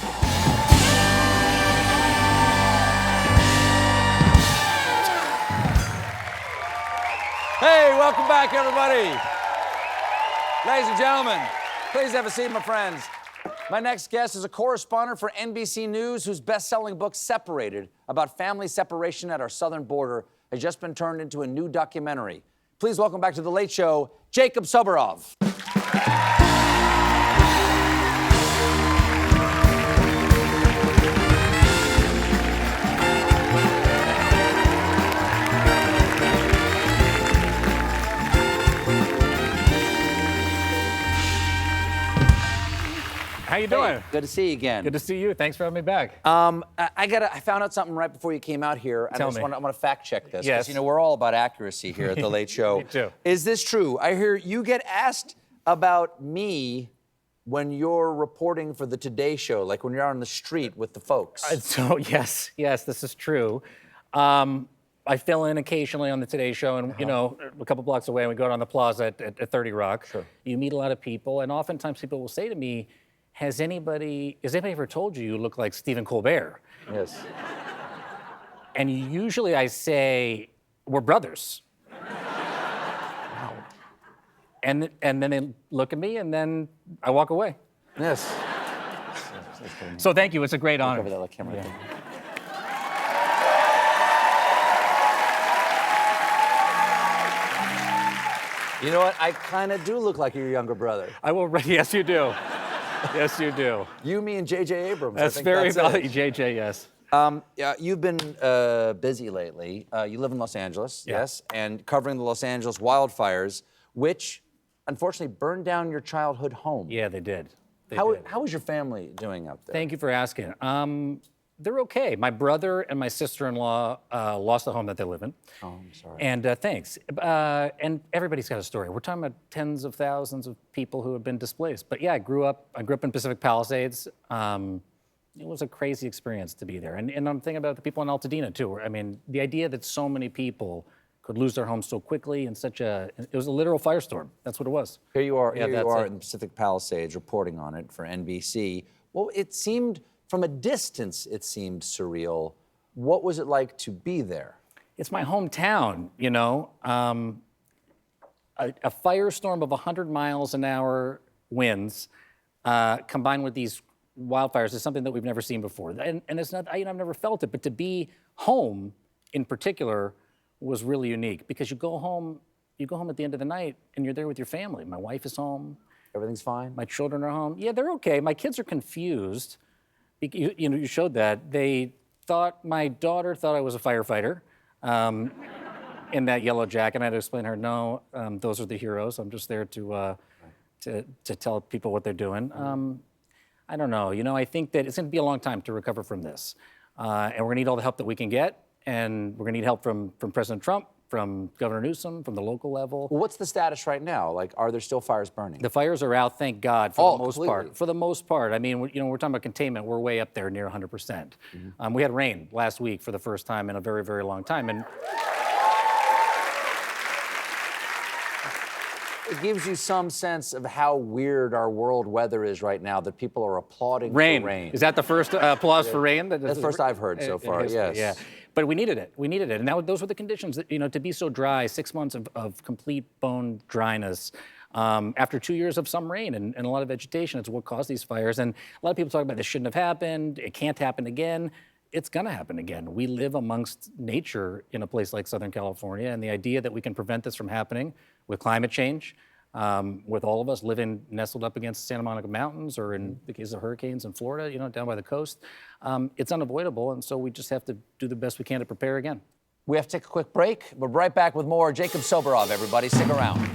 Hey, welcome back, everybody. Ladies and gentlemen, please have a seat, my friends. My next guest is a correspondent for NBC News whose best-selling book, Separated, about family separation at our southern border, has just been turned into a new documentary. Please welcome back to The Late Show, Jacob Soboroff. How you doing? Hey, good to see you again. Good to see you. Thanks for having me back. I found out something right before you came out here, and Tell I me. want to fact check this. Yes. Because, you know, we're all about accuracy here at The Late Show. Me too. Is this true? I hear you get asked about me when you're reporting for the Today Show, like when you're out on the street with the folks. So yes, this is true. I fill in occasionally on the Today Show, and you know, a couple blocks away, and we go down the plaza at 30 Rock. Sure. You meet a lot of people, and oftentimes people will say to me, has anybody ever told you look like Stephen Colbert? Yes. And usually I say, we're brothers. Wow. And then they look at me, and then I walk away. Yes. So thank you, it's a great honor. Over that camera. Yeah. You know what? I kind of do look like your younger brother. Yes, you do. Yes, you do. You, me, and J.J. Abrams. That's very valid, JJ, yes. Yeah, you've been busy lately. You live in Los Angeles, Yeah. yes, and covering the Los Angeles wildfires, which unfortunately burned down your childhood home. Yeah, they did. How is your family doing up there? Thank you for asking. They're okay. My brother and my sister-in-law lost the home that they live in. Oh, I'm sorry. And thanks. And everybody's got a story. We're talking about tens of thousands of people who have been displaced. But yeah, I grew up in Pacific Palisades. It was a crazy experience to be there. And I'm thinking about the people in Altadena too. I mean, the idea that so many people could lose their homes so quickly in it was a literal firestorm. That's what it was. Here you are, Yeah, here you that's are it. in Pacific Palisades reporting on it for NBC. Well, it seemed, from a distance, it seemed surreal. What was it like to be there? It's my hometown, you know. A firestorm of 100 miles an hour winds combined with these wildfires is something that we've never seen before. And it's not, I've never felt it, but to be home in particular was really unique because you go home at the end of the night and you're there with your family. My wife is home. Everything's fine? My children are home. Yeah, they're okay. My kids are confused. You know, you showed that. My daughter thought I was a firefighter in that yellow jacket. And I had to explain to her, no, those are the heroes. I'm just there to tell people what they're doing. I don't know. You know, I think that it's going to be a long time to recover from this. And we're going to need all the help that we can get. And we're going to need help from President Trump, from Governor Newsom, from the local level. Well, what's the status right now? Like, are there still fires burning? The fires are out, thank God, for the most completely. part. For the most part. I mean, we're talking about containment. We're way up there, near 100%. Mm-hmm. We had rain last week for the first time in a very, very long time. And it gives you some sense of how weird our world weather is right now, that people are applauding for rain. Is that the first applause for rain? That's the first I've heard so far, yes. Yeah, but we needed it. We needed it. And those were the conditions, that, you know, to be so dry, 6 months of complete bone dryness. After 2 years of some rain and a lot of vegetation, it's what caused these fires. And a lot of people talk about this shouldn't have happened, it can't happen again. It's gonna happen again. We live amongst nature in a place like Southern California, and the idea that we can prevent this from happening with climate change, with all of us living nestled up against the Santa Monica Mountains, or in the case of hurricanes in Florida, you know, down by the coast, it's unavoidable, and so we just have to do the best we can to prepare again. We have to take a quick break. We'll be right back with more Jacob Soboroff, everybody. Stick around.